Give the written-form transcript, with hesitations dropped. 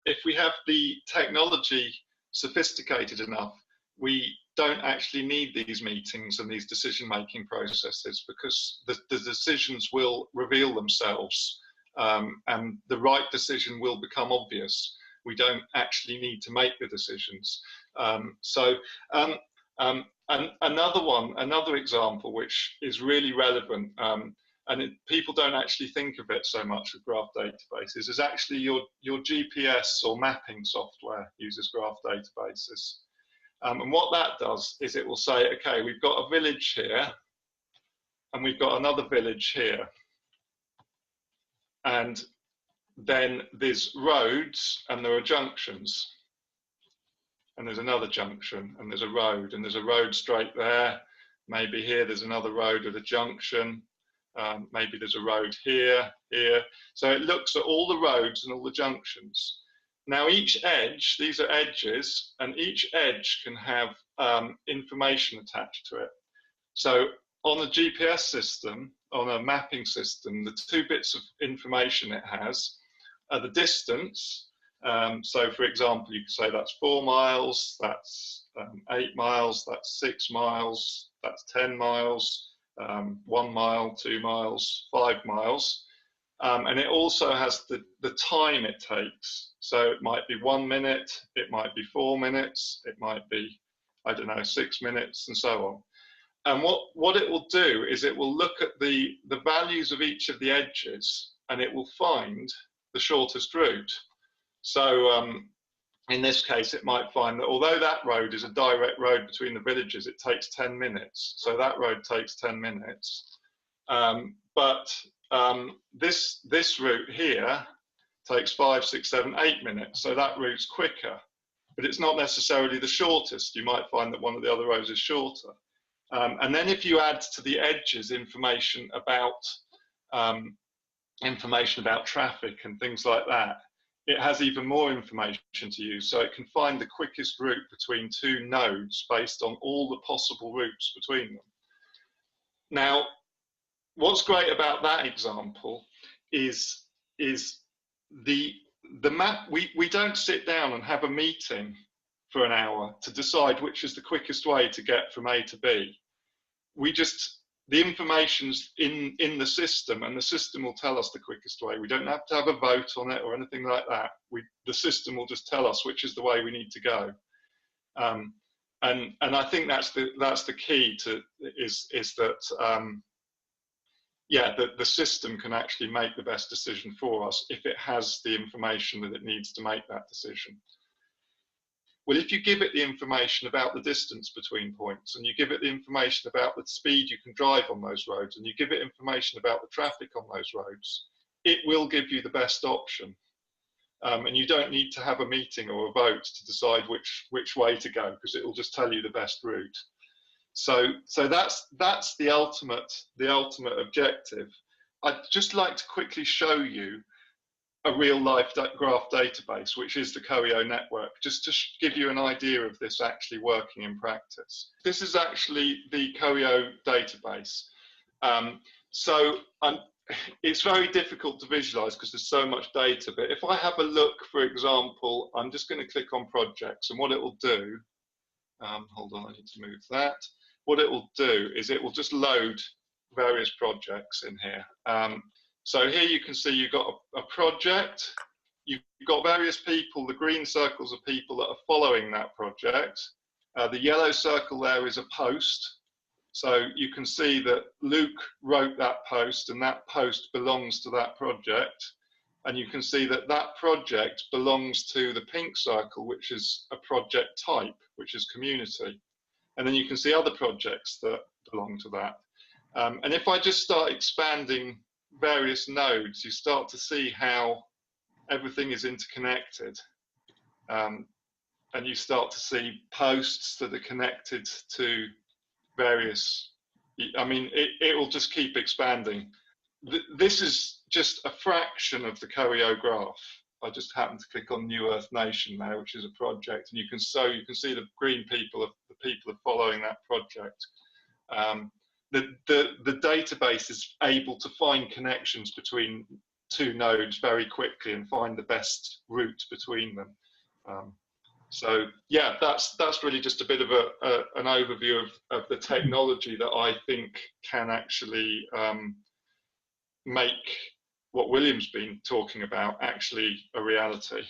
if we have the technology sophisticated enough, we don't actually need these meetings and these decision-making processes, because the decisions will reveal themselves, and the right decision will become obvious. We don't actually need to make the decisions. Another example which is really relevant, people don't actually think of it so much with graph databases, is actually your GPS or mapping software uses graph databases. And what that does is it will say, okay, we've got a village here, and we've got another village here. And then there's roads, and there are junctions. And there's another junction, and there's a road, and there's a road straight there. Maybe here there's another road at a junction. Maybe there's a road here, here. So it looks at all the roads and all the junctions. Now each edge, these are edges, and each edge can have information attached to it. So on a GPS system, on a mapping system, the two bits of information it has are the distance. So for example, you could say that's 4 miles, that's 8 miles, that's 6 miles, that's 10 miles, 1 mile, 2 miles, 5 miles. And it also has the time it takes. So it might be 1 minute, it might be 4 minutes, it might be, I don't know, 6 minutes, and so on. And what it will do is it will look at the values of each of the edges, and it will find the shortest route. So in this case, it might find that although that road is a direct road between the villages, it takes 10 minutes. So that road takes 10 minutes. This route here takes 5, 6, 7, 8 minutes. So that route's quicker, but it's not necessarily the shortest. You might find that one of the other roads is shorter. And then if you add to the edges information about traffic and things like that, it has even more information to use. So it can find the quickest route between two nodes based on all the possible routes between them. Now, what's great about that example is the map. We don't sit down and have a meeting for an hour to decide which is the quickest way to get from A to B. The information's in the system, and the system will tell us the quickest way. We don't have to have a vote on it or anything like that. The system will just tell us which is the way we need to go. And I think that's the key to is that the system can actually make the best decision for us if it has the information that it needs to make that decision. Well, if you give it the information about the distance between points, and you give it the information about the speed you can drive on those roads, and you give it information about the traffic on those roads, it will give you the best option. And you don't need to have a meeting or a vote to decide which way to go, because it will just tell you the best route. So that's the ultimate objective. I'd just like to quickly show you a real-life graph database, which is the COEO network, just to give you an idea of this actually working in practice. This is actually the COEO database. It's very difficult to visualize because there's so much data, but if I have a look, for example, I'm just going to click on projects, and what it will do, hold on, I need to move that. What it will do is it will just load various projects in here. So here you can see you've got a project, you've got various people, the green circles are people that are following that project. The yellow circle there is a post. So you can see that Luke wrote that post, and that post belongs to that project. And you can see that that project belongs to the pink circle, which is a project type, which is community. And then you can see other projects that belong to that. And if I just start expanding various nodes, you start to see how everything is interconnected. And you start to see posts that are connected to various, I mean, it will just keep expanding. This is just a fraction of the COEO graph. I just happened to click on New Earth Nation now, which is a project, and you can see the green people, the people are following that project. The database is able to find connections between two nodes very quickly and find the best route between them. So yeah, that's really just a bit of an overview of the technology that I think can actually make what William's been talking about actually a reality.